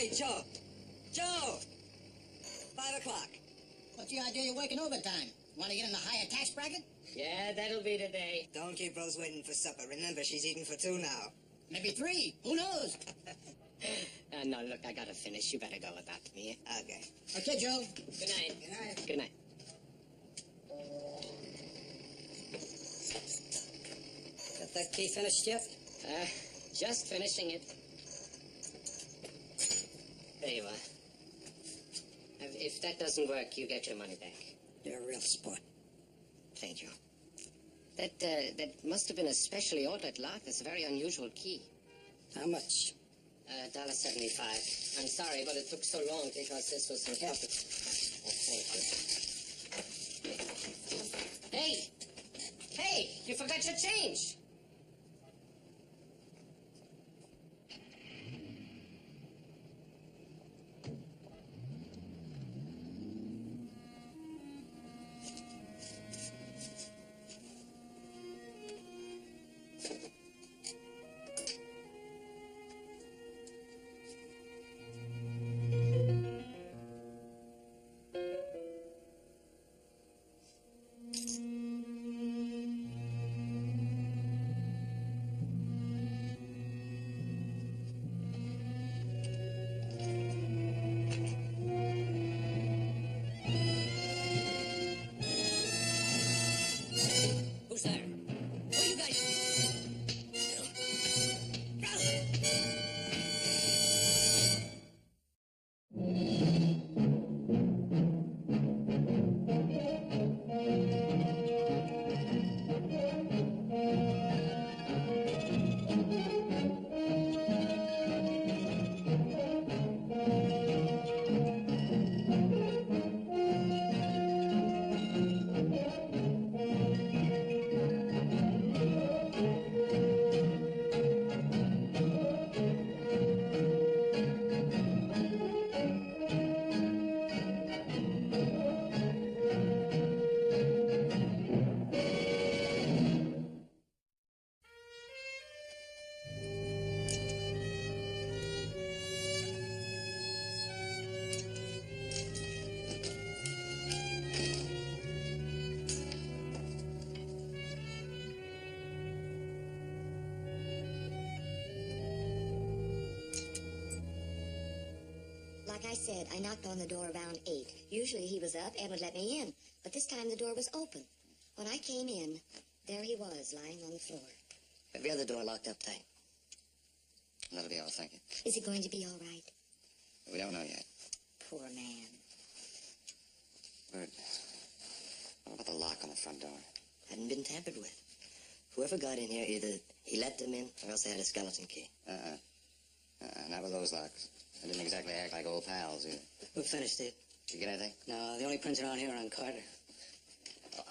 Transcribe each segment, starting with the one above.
Hey, Joe. Joe! 5 o'clock. What's the idea you're working overtime? Want to get in the higher tax bracket? Yeah, that'll be today. Don't keep Rose waiting for supper. Remember, she's eating for 2 now. Maybe 3. Who knows? No, look, I gotta finish. You better go without me. Okay. Okay, Joe. Good night. Good night. Good night. Got that key finished yet? Just finishing it. There you are. If that doesn't work, you get your money back. You're a real sport. Thank you. That must have been a specially ordered lock. That's a very unusual key. How much? $1.75. I'm sorry, but it took so long because this was in pocket. Thank you. Hey! Hey! You forgot your change! Who's there? Who you guys? Like I said, I knocked on the door around 8. Usually he was up and would let me in, but this time the door was open. When I came in, there he was, lying on the floor. Every other door locked up tight. That'll be all, thank you. Is it going to be all right? We don't know yet. Poor man. Bird, what about the lock on the front door? Hadn't been tampered with. Whoever got in here, either he let them in or else they had a skeleton key. Not with those locks. They didn't exactly act like old pals, either. We're finished, Dave. Did you get anything? No, the only prints around here are on Carter.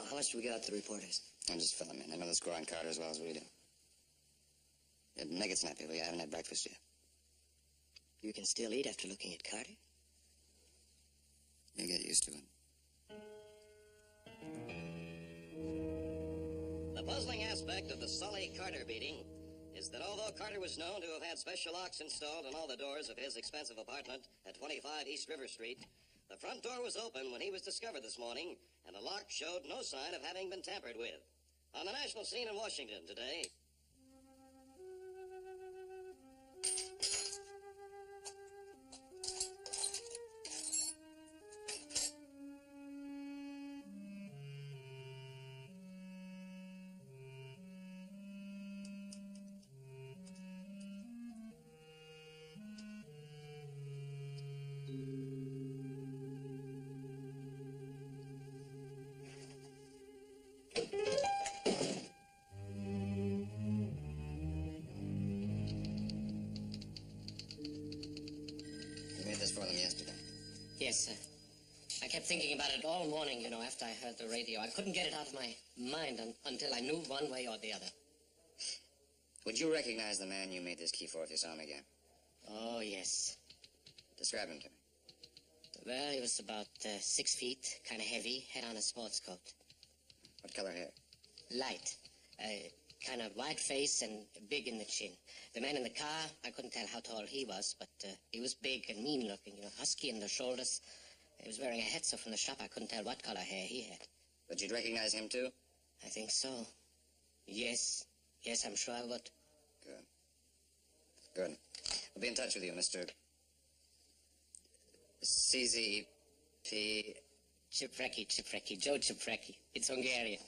How much do we got to the reporters? I'm just fill them in. I know the score on Carter as well as we do. Yeah, make it snappy. We haven't had breakfast yet. You can still eat after looking at Carter? You get used to it. The puzzling aspect of the Sully Carter beating is that although Carter was known to have had special locks installed on all the doors of his expensive apartment at 25 East River Street, the front door was open when he was discovered this morning, and the lock showed no sign of having been tampered with. On the national scene in Washington today... For them yesterday. Yes, sir. I kept thinking about it all morning, you know, after I heard the radio. I couldn't get it out of my mind until I knew one way or the other. Would you recognize the man you made this key for if you saw him again? Oh, yes. Describe him to me. Well, he was about 6 feet, kind of heavy, had on a sports coat. What color hair? Light. kind of white face and big in the chin. The man in the car, I couldn't tell how tall he was, but he was big and mean looking, husky in the shoulders. He was wearing a hat, so from the shop I couldn't tell what color hair he had. But you'd recognize him, too? I think so. Yes, I'm sure I would. Good. Good. I'll be in touch with you, Mr. CZP... Cipreki, Joe Cipreki. It's Hungarian.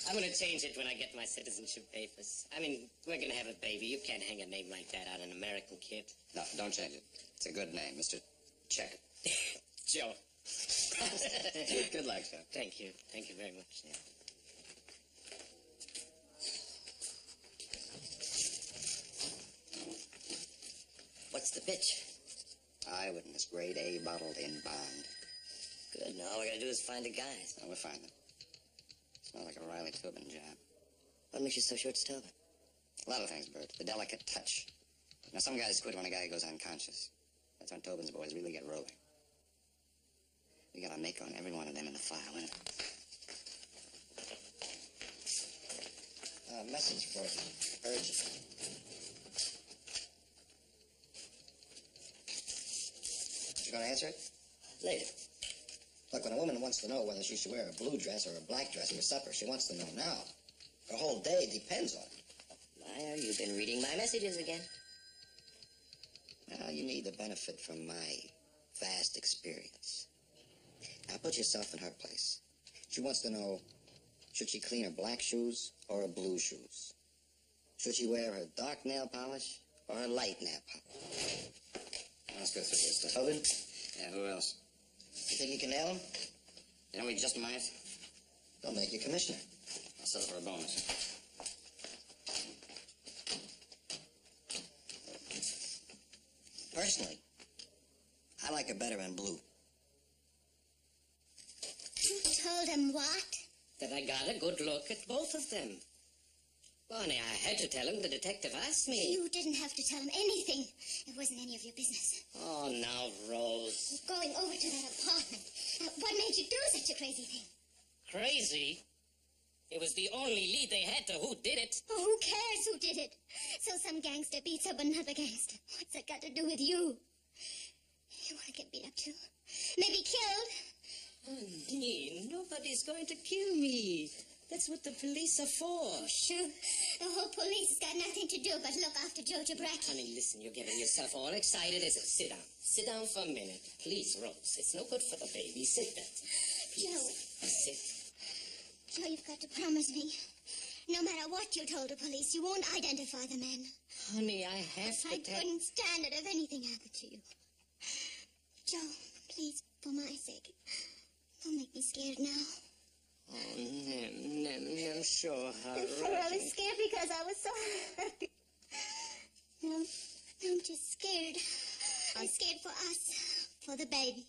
I'm gonna change it when I get my citizenship papers. I mean, we're gonna have a baby. You can't hang a name like that on an American kid. No, don't change it. It's a good name, Mr. Check. Joe. Good luck, sir. Thank you. Thank you very much. Yeah. What's the pitch? Eyewitness, grade A, bottled in bond. Good. Now all we gotta do is find the guys. Oh, we'll find them. Smells like a Riley Tobin job. What makes you so sure it's Tobin? A lot of things, Bert. The delicate touch. Now, some guys quit when a guy goes unconscious. That's when Tobin's boys really get rolling. We got a make on every one of them in the file, innit? Message for you. Urgent. You gonna answer it? Later. Look, when a woman wants to know whether she should wear a blue dress or a black dress for supper, she wants to know now. Her whole day depends on it. Meyer, you've been reading my messages again. Now, you need the benefit from my vast experience. Now, put yourself in her place. She wants to know, should she clean her black shoes or her blue shoes? Should she wear her dark nail polish or her light nail polish? Let's go through this stuff. Tobin, Yeah, who else? you think you can nail him? You know, we just might. They'll make you commissioner. I'll settle for a bonus. Personally, I like her better in blue. You told him what? That I got a good look at both of them. Bonnie, I had to tell him. The detective asked me. You didn't have to tell him anything. It wasn't any of your business. Oh, now, Rose. Going over to that apartment. What made you do such a crazy thing? Crazy? It was the only lead they had to who did it. Oh, who cares who did it? So some gangster beats up another gangster. What's that got to do with you? You want to get beat up too? Maybe killed? Honey, nobody's going to kill me. That's what the police are for. Oh, sure. The whole police has got nothing to do but look after Joe Jabraki. Honey, listen, you're getting yourself all excited. Sit down. Sit down for a minute. Please, Rose. It's no good for the baby. Sit down. Please. Joe. Sit. Joe, you've got to promise me. No matter what you told the police, you won't identify the men. Honey, I have to I tell... couldn't stand it if anything happened to you. Joe, please, for my sake, don't make me scared now. Oh, Nem, sure, I'm really scared because I was so happy. No, I'm just scared. I'm scared for us, for the baby.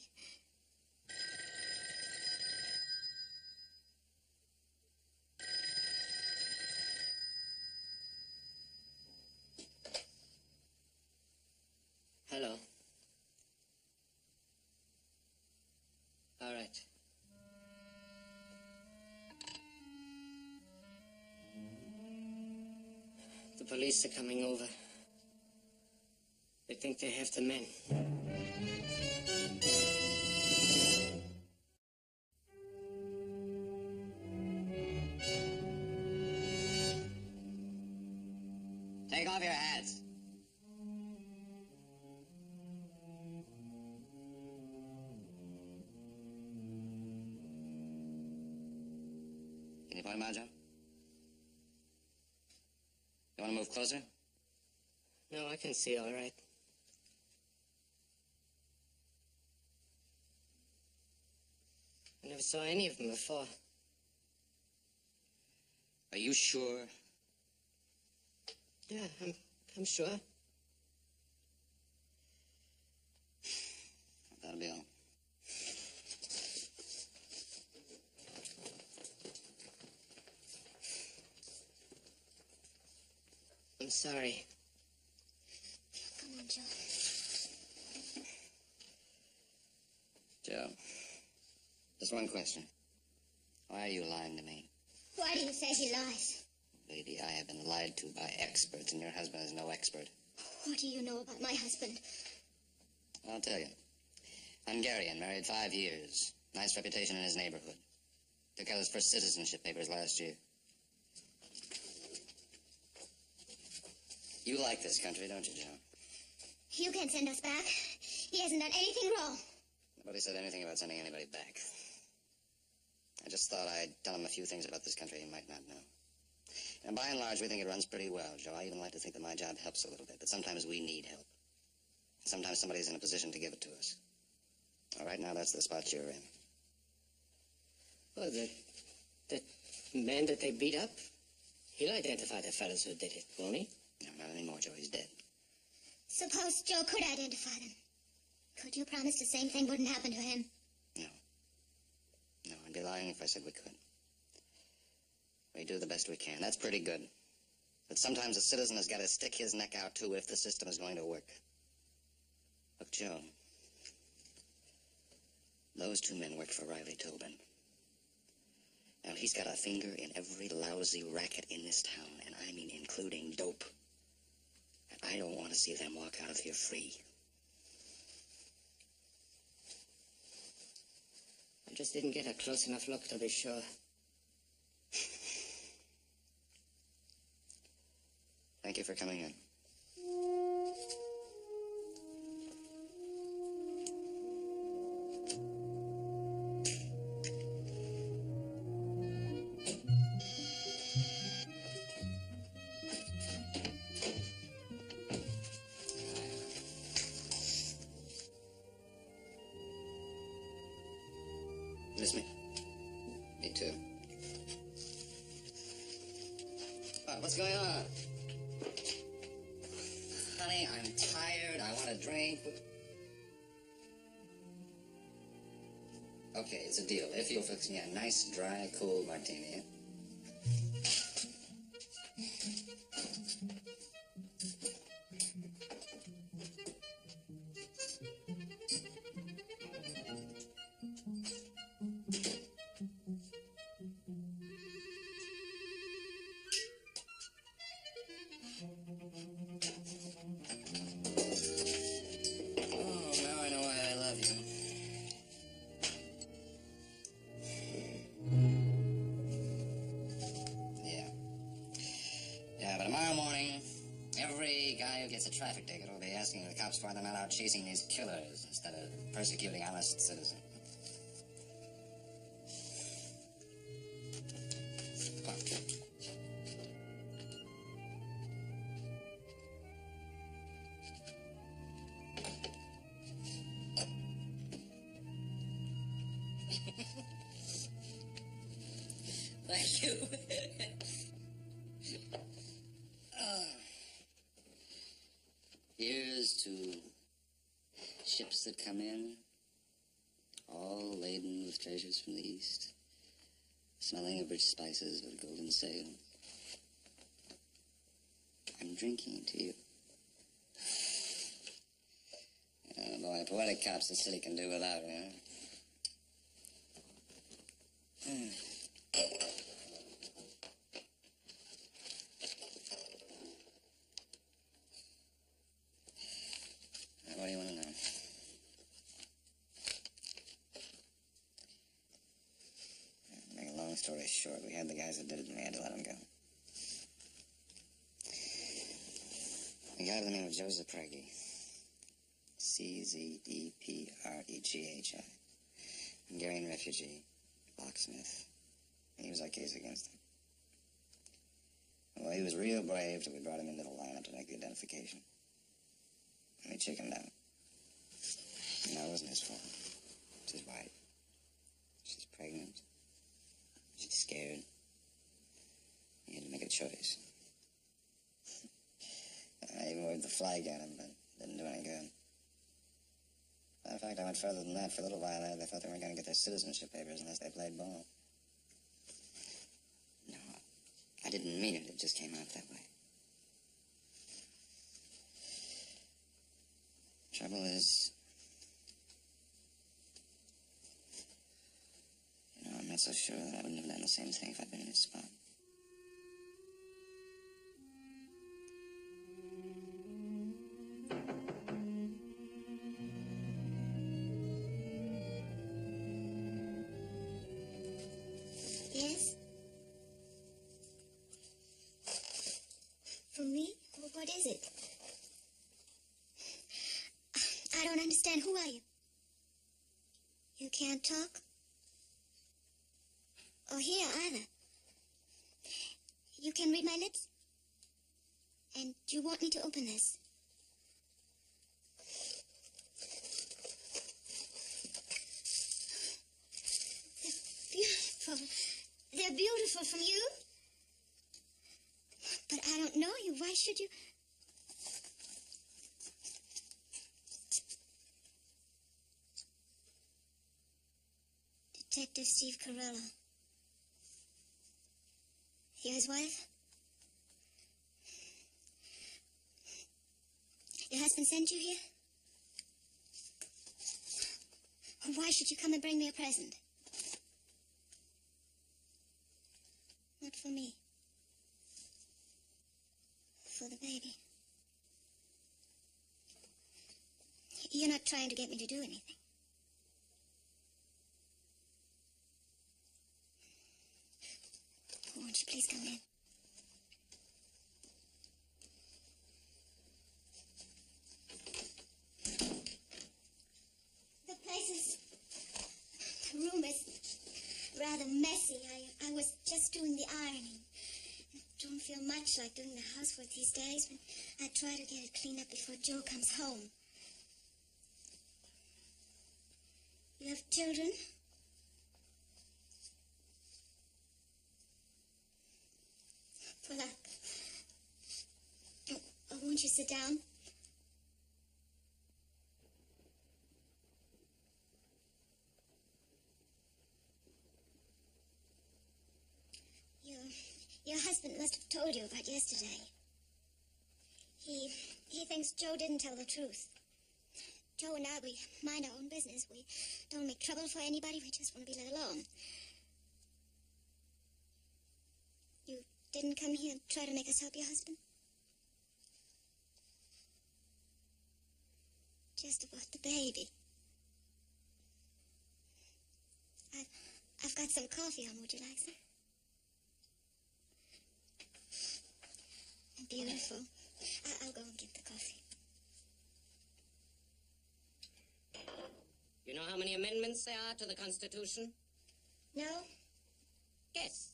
Hello. All right. The police are coming over. They think they have the men. Take off your hats. Can you point him out, Joe? You want to move closer? No, I can see all right. I never saw any of them before. Are you sure? Yeah, I'm sure. That'll be all. I'm sorry. Come on, Joe. Joe, just one question. Why are you lying to me? Why do you say he lies? Lady, I have been lied to by experts, and your husband is no expert. What do you know about my husband? I'll tell you. Hungarian, married 5 years. Nice reputation in his neighborhood. Took out his first citizenship papers last year. You like this country, don't you, Joe? You can't send us back. He hasn't done anything wrong. Nobody said anything about sending anybody back. I just thought I'd tell him a few things about this country he might not know. And by and large, we think it runs pretty well, Joe. I even like to think that my job helps a little bit, but sometimes we need help. Sometimes somebody's in a position to give it to us. All right, now that's the spot you're in. Well, the man that they beat up, he'll identify the fellas who did it, won't he? No, not anymore, Joe. He's dead. Suppose Joe could identify them. Could you promise the same thing wouldn't happen to him? No. No, I'd be lying if I said we could. We do the best we can. That's pretty good. But sometimes a citizen has got to stick his neck out, too, if the system is going to work. Look, Joe. Those 2 men worked for Riley Tobin. Now, he's got a finger in every lousy racket in this town, and I mean including dope. And I don't want to see them walk out of here free. I just didn't get a close enough look to be sure. Thank you for coming in. Miss me? Me too. What's going on? Honey, I'm tired. I want a drink. Okay, it's a deal. If you'll fix me a nice, dry, cool martini. Gets a traffic ticket will be asking the cops why they're not out chasing these killers instead of persecuting honest citizens. Thank you. Here's to ships that come in, all laden with treasures from the east, smelling of rich spices with a golden sail. I'm drinking to you. Oh boy, poetic cops the city can do without, you know? What do you want to know? Make a long story short, we had the guys that did it and we had to let them go. The guy by the name of Joseph Preggy. C-Z-E-P-R-E-G-H-I. Hungarian refugee. Locksmith. He was our case against him. Well, he was real brave till we brought him into the lineup to make the identification. And he chickened out. No, it wasn't his fault. It's his wife. She's pregnant. She's scared. He had to make a choice. I even waved the flag at him, but didn't do any good. In fact, I went further than that. For a little while there, they thought they weren't going to get their citizenship papers unless they played ball. No, I didn't mean it. It just came out that way. Trouble is, you know, not so sure that I wouldn't have done the same thing if I'd been in his spot. Yes? For me? What is it? I don't understand. Who are you? You can't talk? Or hear either. You can read my lips? And you want me to open this? They're beautiful. They're beautiful from you. But I don't know you. Why should you? Detective Steve Carella. You're his wife? Your husband sent you here? Why should you come and bring me a present? Not for me. For the baby. You're not trying to get me to do anything. Won't you please come in? The room is rather messy. I was just doing the ironing. I don't feel much like doing the housework these days, but I try to get it cleaned up before Joe comes home. You have children? Well, won't you sit down? Your husband must have told you about yesterday. He thinks Joe didn't tell the truth. Joe and I, we mind our own business. We don't make trouble for anybody. We just want to be let alone. You didn't come here and try to make us help your husband? Just about the baby. I've got some coffee on. Would you like some? Beautiful. I'll go and get the coffee. You know how many amendments there are to the Constitution? No? Guess.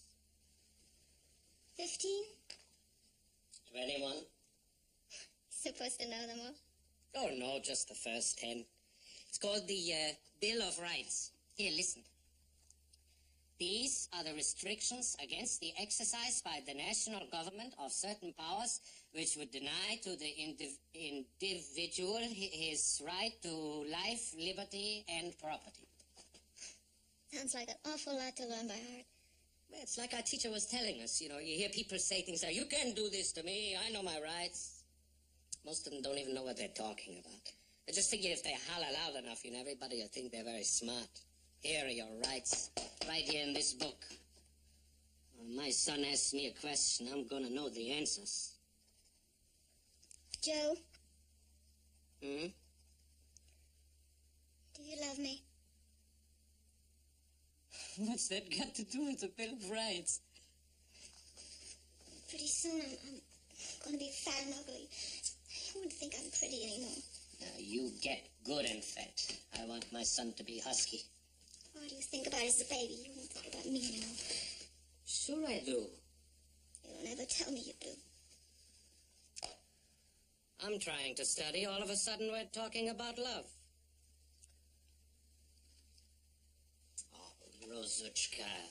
15? 21. Supposed to know them all? Oh, no, just the first 10. It's called the Bill of Rights. Here, listen. These are the restrictions against the exercise by the national government of certain powers which would deny to the individual his right to life, liberty, and property. Sounds like an awful lot to learn by heart. Well, it's like our teacher was telling us. You know, you hear people say things like, you can't do this to me, I know my rights. Most of them don't even know what they're talking about. They just figure if they holler loud enough, you know, everybody will think they're very smart. Here are your rights, right here in this book. When my son asks me a question, I'm gonna know the answers. Joe? Hmm? Do you love me? What's that got to do with the Bill of Rights? Pretty soon I'm gonna be fat and ugly. You wouldn't think I'm pretty anymore. Now, you get good and fat. I want my son to be husky. All you think about is the baby. You don't think about me anymore. Sure I do. You don't ever tell me you do. I'm trying to study. All of a sudden, we're talking about love. Oh, Rosuchka.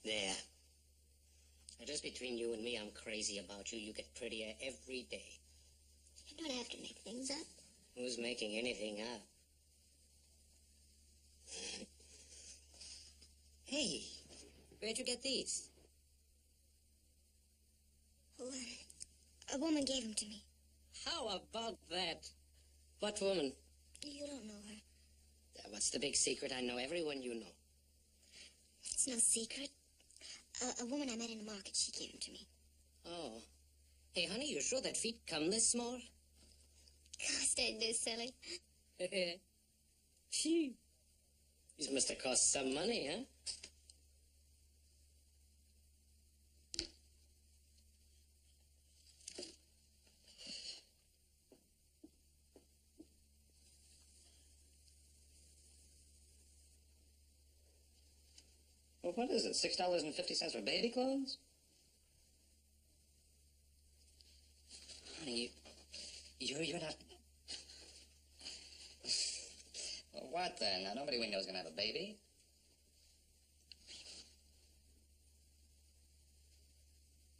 There. Now, just between you and me, I'm crazy about you. You get prettier every day. You don't have to make things up. Who's making anything up? Hey, where'd you get these? Oh, a woman gave them to me. How about that? What woman? You don't know her. What's the big secret? I know everyone you know. It's no secret. A woman I met in the market, she gave him to me. Oh. Hey, honey, you sure that feet come this small? Cost I do, silly. Phew. These must have cost some money, huh? Well, what is it, $6.50 for baby clothes? Honey, you're not... Well, what then? Now, nobody we know is going to have a baby.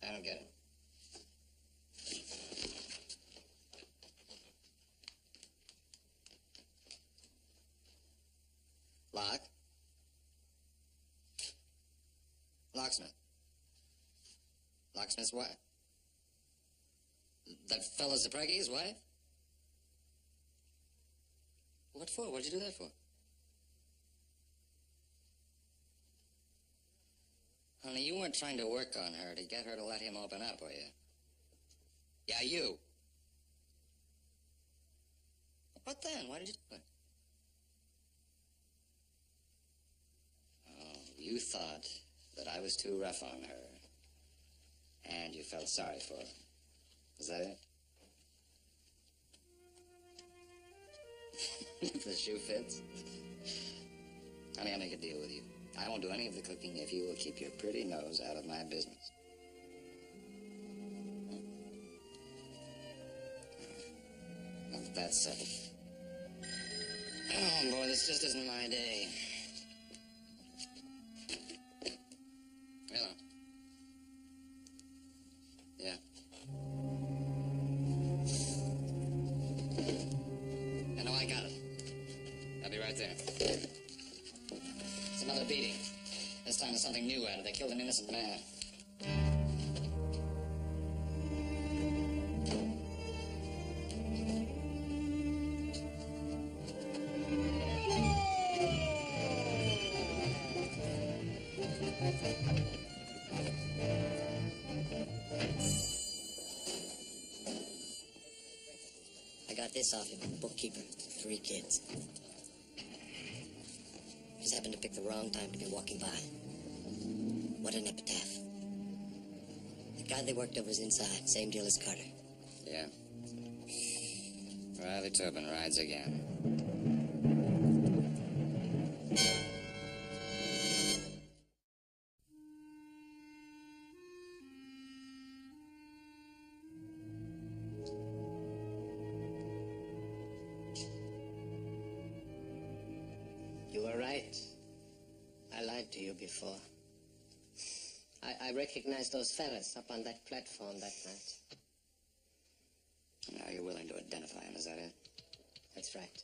I don't get it. Lock? Locksmith. Locksmith's wife? That fella's the Preggy's wife? What for? What'd you do that for? Honey, you weren't trying to work on her to get her to let him open up, were you? Yeah, you. What then? Why did you do it? Oh, you thought that I was too rough on her. And you felt sorry for her. Is that it? If the shoe fits. Honey, I'll make a deal with you. I won't do any of the cooking if you will keep your pretty nose out of my business. Now that's settled. Oh, boy, this just isn't my day. Hello. Yeah. I know I got it. I'll be right there. It's another beating. This time there's something new added. They killed an innocent man. I got this off him, bookkeeper, 3 kids. Just happened to pick the wrong time to be walking by. What an epitaph. The guy they worked over is inside, same deal as Carter. Yeah. Riley Tobin rides again. You were right. I lied to you before. I recognized those fellas up on that platform that night. Now you're willing to identify him, is that it? That's right.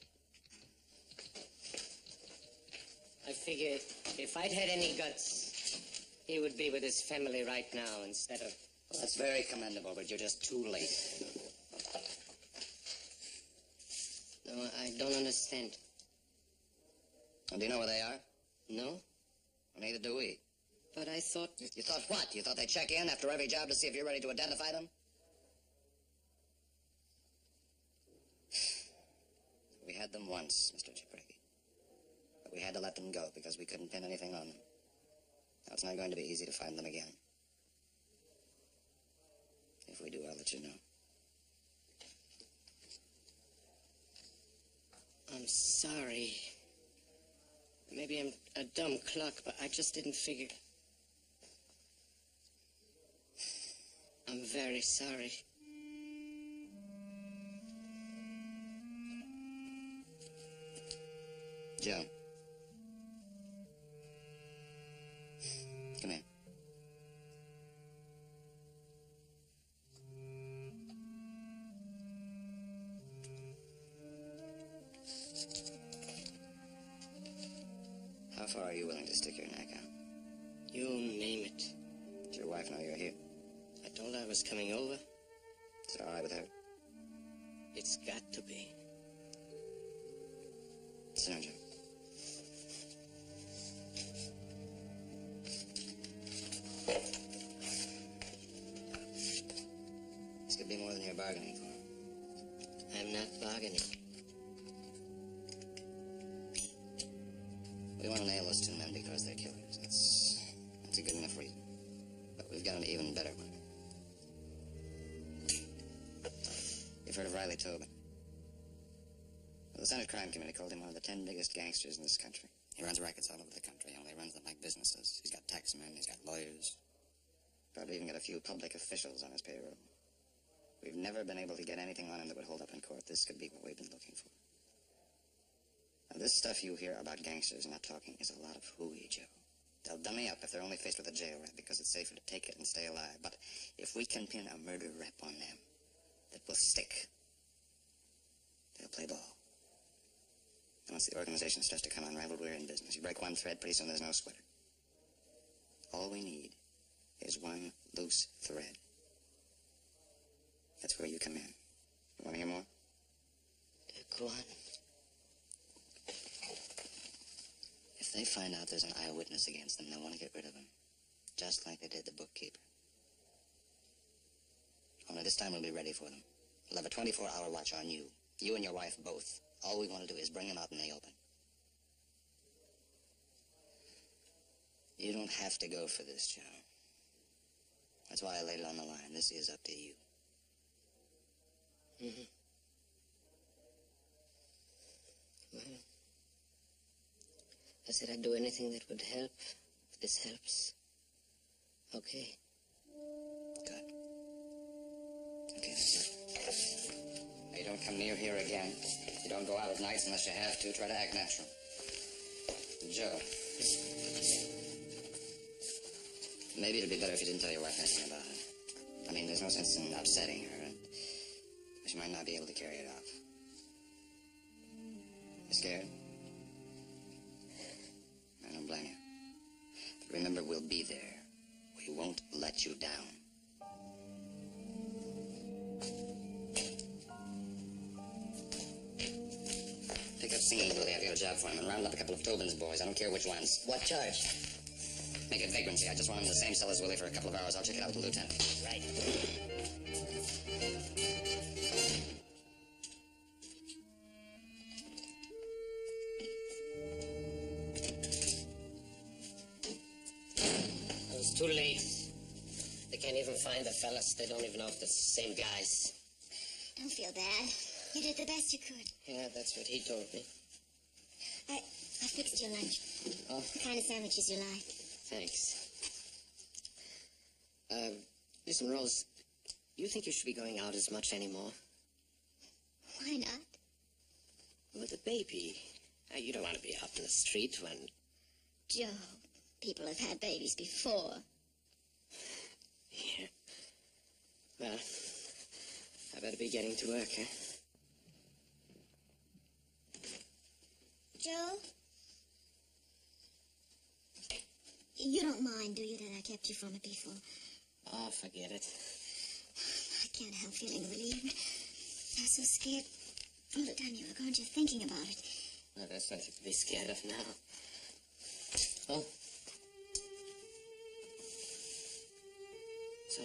I figure if I'd had any guts, he would be with his family right now instead of... Well, that's very commendable, but you're just too late. No, I don't understand. Well, do you know where they are? No? Well, neither do we. But I thought... You thought what? You thought they'd check in after every job to see if you're ready to identify them? We had them once, Mr. Chipregi. But we had to let them go because we couldn't pin anything on them. Now, it's not going to be easy to find them again. If we do, I'll let you know. I'm sorry. Maybe I'm a dumb cluck, but I just didn't figure. I'm very sorry. Joe. Come here. How far are you willing to stick your neck out? You name it. Does your wife know you're here? I told her I was coming over. Is it all right with her? It's got to be. Sit down, Joe. This could be more than you're bargaining for. I'm not bargaining. We want to nail those two men because they're killers. That's a good enough reason. But we've got an even better one. You've heard of Riley Tobin? Well, the Senate Crime Committee called him one of the 10 biggest gangsters in this country. He runs rackets all over the country, only runs them like businesses. He's got taxmen, he's got lawyers. Probably even got a few public officials on his payroll. We've never been able to get anything on him that would hold up in court. This could be what we've been looking for. Now, this stuff you hear about gangsters not talking is a lot of hooey, Joe. They'll dummy up if they're only faced with a jail rap because it's safer to take it and stay alive. But if we can pin a murder rap on them that will stick, they'll play ball. And once the organization starts to come unraveled, we're in business. You break one thread, pretty soon there's no sweater. All we need is one loose thread. That's where you come in. You want to hear more? Go on. If they find out there's an eyewitness against them, they'll want to get rid of him. Just like they did the bookkeeper. Only this time we'll be ready for them. We'll have a 24-hour watch on you. You and your wife both. All we want to do is bring them out in the open. You don't have to go for this, Joe. That's why I laid it on the line. This is up to you. Mm-hmm. Well, I said I'd do anything that would help. If this helps. Okay. Good. Okay, that's it. Now, you don't come near here again. You don't go out at nights unless you have to. Try to act natural. Joe. Maybe it'd be better if you didn't tell your wife anything about it. I mean, there's no sense in upsetting her. She might not be able to carry it off. You scared? I don't blame you. But remember, we'll be there. We won't let you down. Pick up singing, Willie. I've got a job for him. And round up a couple of Tobin's boys. I don't care which ones. What charge? Make it vagrancy. I just want him in the same cell as Willie for a couple of hours. I'll check it out with the lieutenant. Right. Too late. They can't even find the fellas. They don't even know if they're the same guys. Don't feel bad. You did the best you could. Yeah, that's what he told me. I fixed your lunch. Oh, The kind of sandwiches you like. thanks. Listen, Rose, you think you should be going out as much anymore? Why not? With the baby. You don't want to be out in the street when... Joe, people have had babies before. Yeah. Well, I better be getting to work, huh? Joe? You don't mind, do you, that I kept you from it before? Oh, forget it. I can't help feeling relieved. I was so scared all the time you were gone, just thinking about it. Well, there's nothing to be scared of now. Oh. So...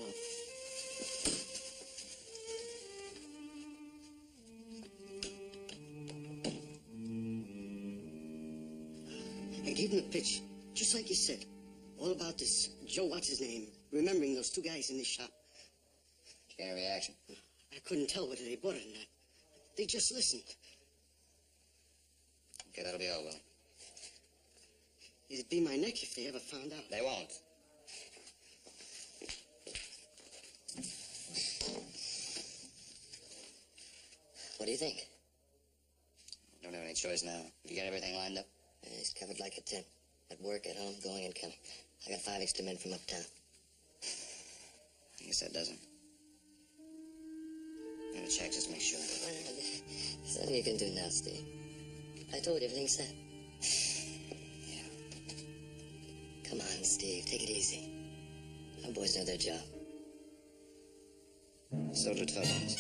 I gave him a pitch, just like you said. All about this Joe, what's his name, remembering those two guys in this shop. Did you get any reaction? I couldn't tell whether they bought it or not. They just listened. Okay, that'll be all, Willie. It'd be my neck if they ever found out. They won't. What do you think? Don't have any choice now. You got everything lined up? He's covered like a tent. At work, at home, going and coming. I got 5 extra men from uptown. I guess that doesn't. I'm gonna check just to make sure. There's nothing you can do now, Steve. I told you everything's set. Yeah. Come on, Steve, take it easy. Our boys know their job. So do Tobin's.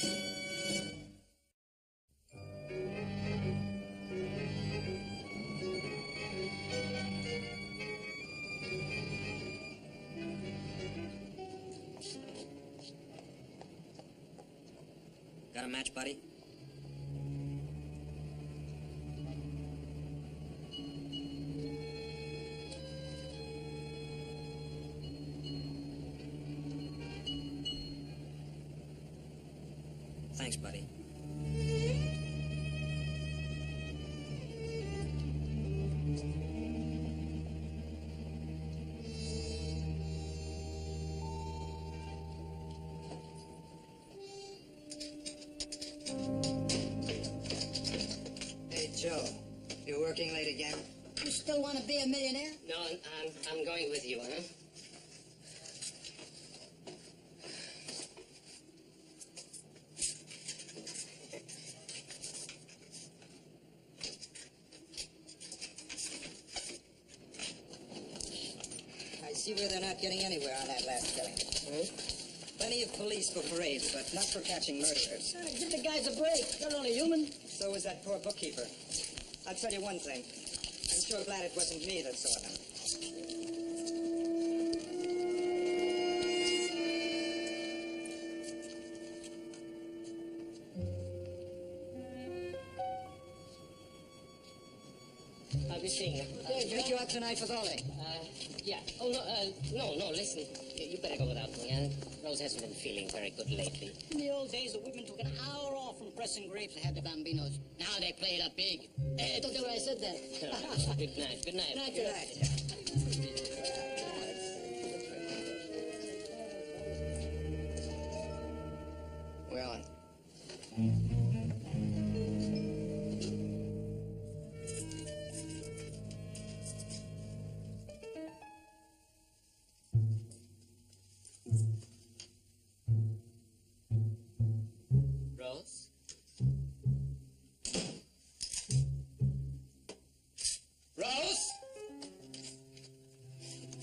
Got a match, buddy? Thanks, buddy. Hey, Joe, you working late again? You still want to be a millionaire? No, I'm going with you, huh? I see where they're not getting anywhere on that last killing. Plenty of police for parades, but not for catching murderers. Give the guys a break. They're only human. So was that poor bookkeeper. I'll tell you one thing. I'm sure glad it wasn't me that saw them. I'll be seeing you. Meet you out tonight with Ollie. Yeah. Oh, no, listen. You better go without me. Rose hasn't been feeling very good lately. In the old days, the women took an hour off from pressing grapes and had the bambinos. Now they play it up big. Don't tell her I said that. Good night. Good night. Good night. Well, Rose? Rose?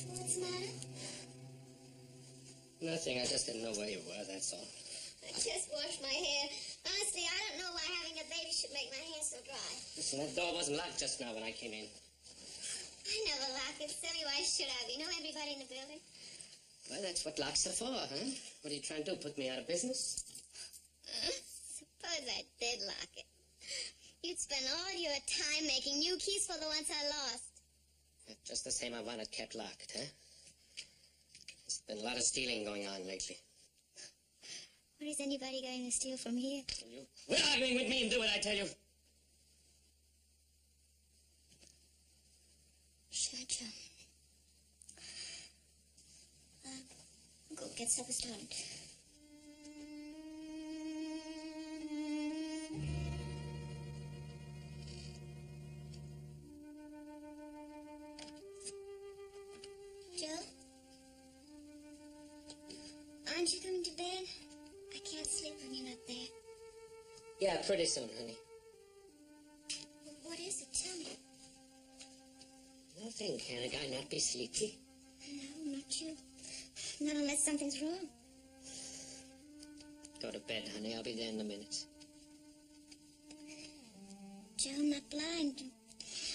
What's the matter? Nothing. I just didn't know where you were, that's all. I just washed my hair. Honestly, I don't know why having a baby should make my hair so dry. Listen, that door wasn't locked just now when I came in. I never lock it. Silly, why should I? You know everybody in the building? Well, that's what locks are for, huh? What are you trying to do, put me out of business? Suppose I did lock it. You'd spend all your time making new keys for the ones I lost. Just the same, I want it kept locked, huh? There's been a lot of stealing going on lately. What is anybody going to steal from here? You quit arguing with me and do what I tell you. Sure, Joe. Go get supper started. Joe? Aren't you coming to bed? I can't sleep when you're not there. Yeah, pretty soon, honey. What is it? Tell me. Nothing. Can a guy not be sleepy? No, not you. Not unless something's wrong. Go to bed, honey. I'll be there in a minute. Joe, I'm not blind.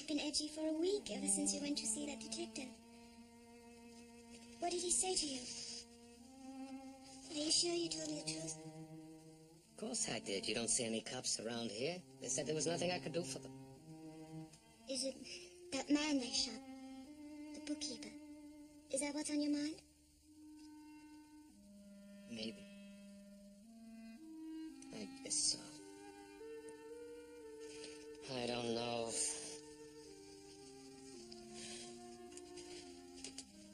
I've been edgy for a week, ever since you went to see that detective. What did he say to you? Are you sure you told me the truth? Of course I did. You don't see any cops around here. They said there was nothing I could do for them. Is it that man they shot? The bookkeeper? Is that what's on your mind? Maybe. I guess so. I don't know.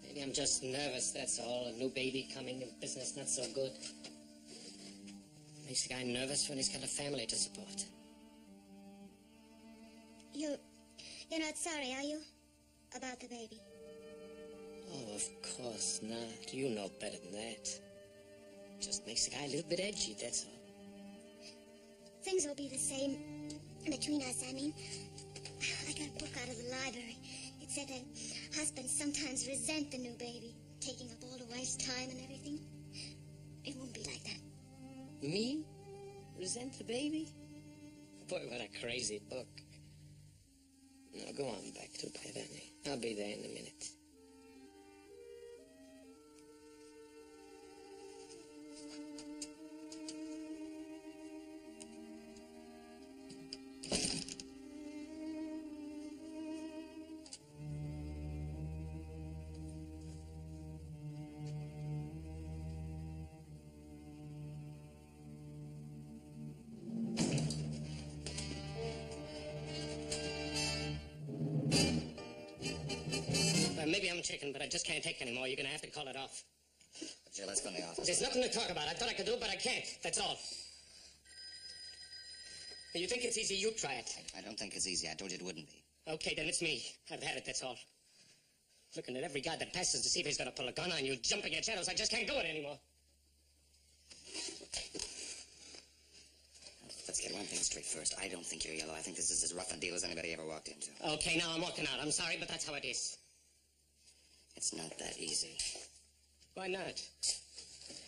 Maybe I'm just nervous, that's all. A new baby coming in, business not so good. Makes a guy nervous when he's got a family to support. You're not sorry, are you? About the baby? Oh, of course not. You know better than that. Just makes a guy a little bit edgy, that's all. Things will be the same between us, I mean. I got a book out of the library. It said that husbands sometimes resent the new baby, taking up all the wife's time and everything. It won't be like that. Me? Resent the baby? Boy, what a crazy book. Now, go on back to bed, honey. I'll be there in a minute. taking, but I just can't take any more. You're going to have to call it off. Joe, let's go in the office. There's nothing to talk about. I thought I could do it, but I can't. That's all. You think it's easy? You try it. I don't think it's easy. I told you it wouldn't be. Okay, then it's me. I've had it, that's all. Looking at every guy that passes to see if he's going to pull a gun on you, jumping at shadows, I just can't do it anymore. Let's get one thing straight first. I don't think you're yellow. I think this is as rough a deal as anybody ever walked into. Okay, now I'm walking out. I'm sorry, but that's how it is. It's not that easy. Why not?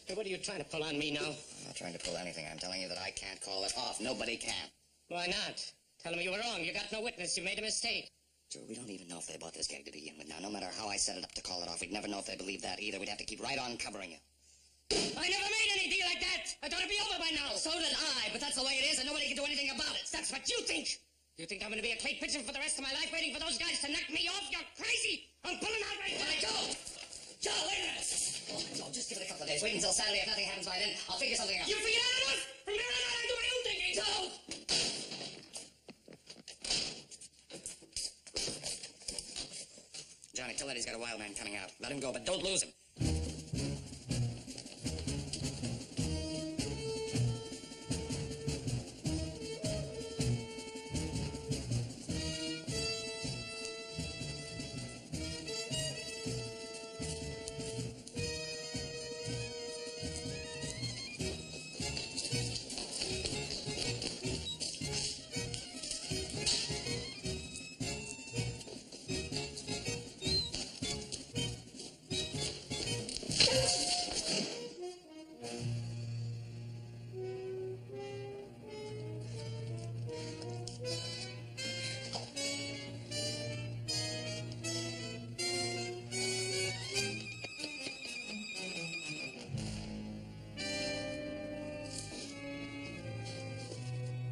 Hey, what are you trying to pull on me now? I'm not trying to pull anything. I'm telling you that I can't call it off. Nobody can. Why not? Tell them you were wrong. You got no witness. You made a mistake. Joe, we don't even know if they bought this gag to begin with. Now, no matter how I set it up to call it off, we'd never know if they believed that either. We'd have to keep right on covering you. I never made any deal like that. I thought it'd be over by now. So did I, but that's the way it is, and nobody can do anything about it. That's what you think. You think I'm going to be a clay pigeon for the rest of my life waiting for those guys to knock me off? You're crazy. I'm pulling out right now. Joe, wait a minute. Oh, Joe, just give it a couple of days. Wait until Saturday. If nothing happens by then, I'll figure something out. You figure out enough. From here on out, I do my own thinking. Joe! Johnny, tell that he's got a wild man coming out. Let him go, but don't lose him.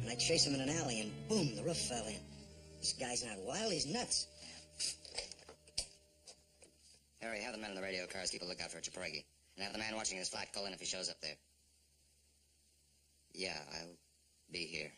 I chased him in an alley, and boom, the roof fell in. This guy's not wild, he's nuts. Harry, have the men in the radio cars keep a lookout for Chaparagi. And have the man watching his flat call in if he shows up there. Yeah, I'll be here.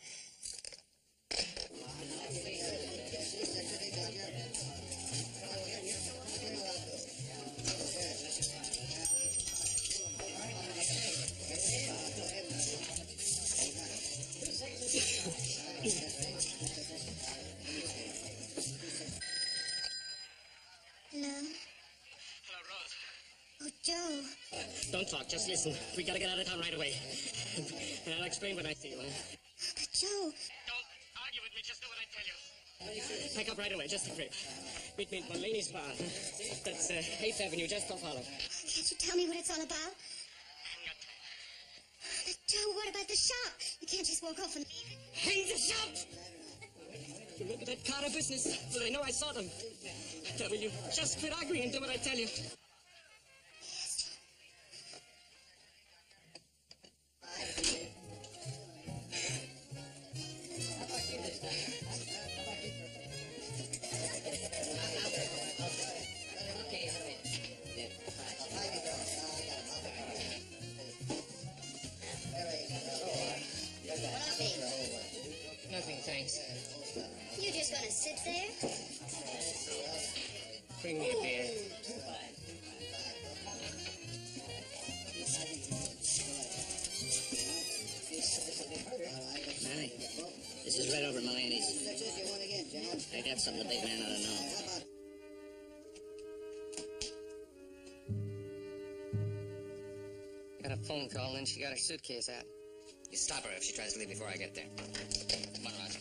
Hello? Hello, Rose. Oh, Joe. Don't talk. Just listen. We got to get out of town right away. And I'll explain when I see you. But, Joe. Don't argue with me. Just do what I tell you. Pack up right away. Just a trip. Meet me at Mulaney's bar. That's 8th Avenue, just off Olive. Can't you tell me what it's all about? But, Joe, what about the shop? You can't just walk off and leave it. Hang the shop! Remember that Carter business? Well, I know I saw them. Now, will you just quit arguing and do what I tell you? Nothing, thanks. You just gonna sit there? Bring me a beer. Hi. This is right over Mulaney's. I got something the big man ought to know. Got a phone call, and then she got her suitcase out. You stop her if she tries to leave before I get there. Come on, Roger.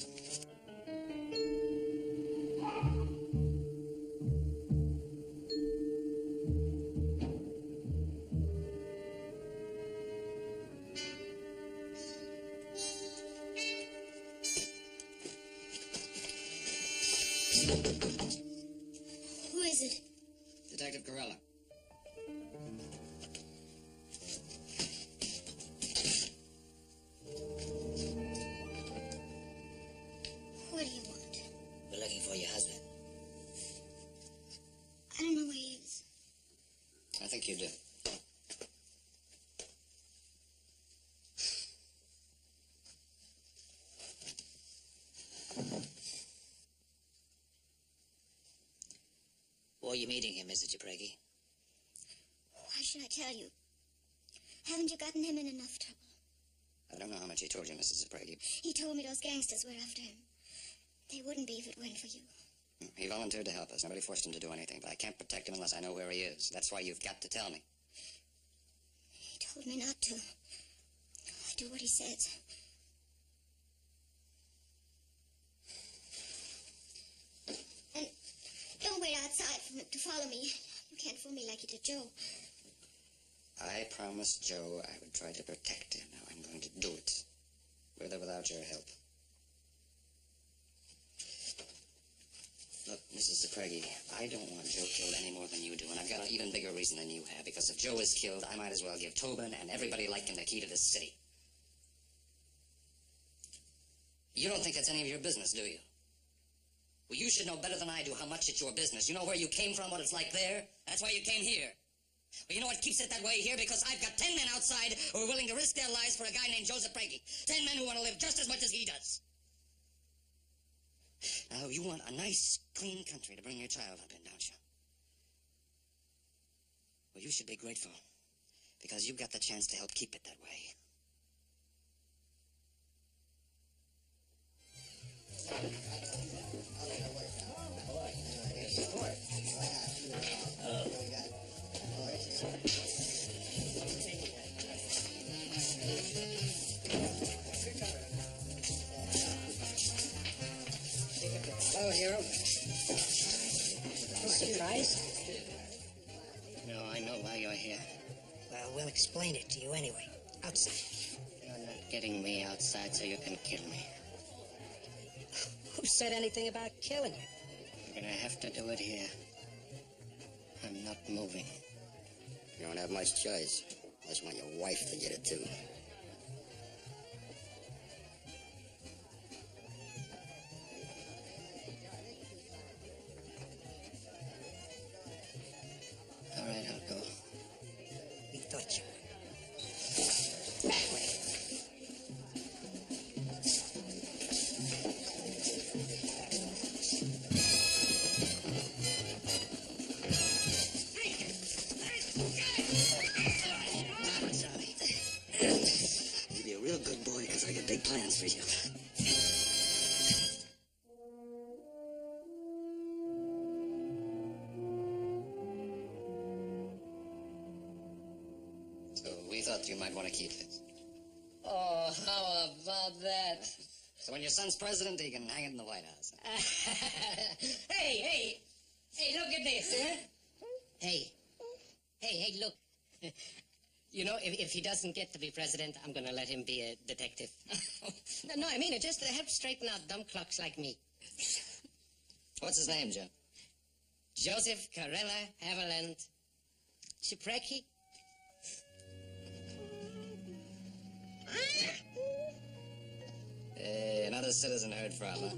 Who is it? Detective Corella. What do you want? We're looking for your husband. I don't know where he is. I think you do. you meeting him, Mrs. Japregi? Why should I tell you? Haven't you gotten him in enough trouble? I don't know how much he told you, Mrs. Sprague. He told me those gangsters were after him. They wouldn't be if it weren't for you. He volunteered to help us. Nobody forced him to do anything, but I can't protect him unless I know where he is. That's why you've got to tell me. He told me not to. I do what he says. And don't wait outside for him to follow me. You can't fool me like you did Joe. I promised Joe I would try to protect him. Now I'm going to do it. With or without your help. Look, Mrs. Zapregi, I don't want Joe killed any more than you do, and I've got an even bigger reason than you have, because if Joe is killed, I might as well give Tobin and everybody like him the key to this city. You don't think that's any of your business, do you? Well, you should know better than I do how much it's your business. You know where you came from, what it's like there? That's why you came here. Well, you know what keeps it that way here? Because I've got 10 men outside who are willing to risk their lives for a guy named Joseph Pregi. 10 men who want to live just as much as he does. Now, you want a nice, clean country to bring your child up in, don't you? Well, you should be grateful, because you've got the chance to help keep it that way. Hello, hero. Surprised? No, I know why you're here. Well, we'll explain it to you anyway. Outside. You're not getting me outside so you can kill me. Who said anything about killing you? You're gonna have to do it here. I'm not moving. You don't have much choice. Unless you want your wife to get it, too. All right, I'll go. We thought you would. That way. You'll be a real good boy, because I got big plans for you. So we thought you might want to keep it. Oh, how about that? So when your son's president, he can hang it in the White House. Hey, look at this, huh? Hey, look. You know, if he doesn't get to be president, I'm gonna let him be a detective. No, I mean it, just to help straighten out dumb clucks like me. What's his name, Joe? Joseph Carella Haviland Cipreki. Hey, another citizen heard from, huh?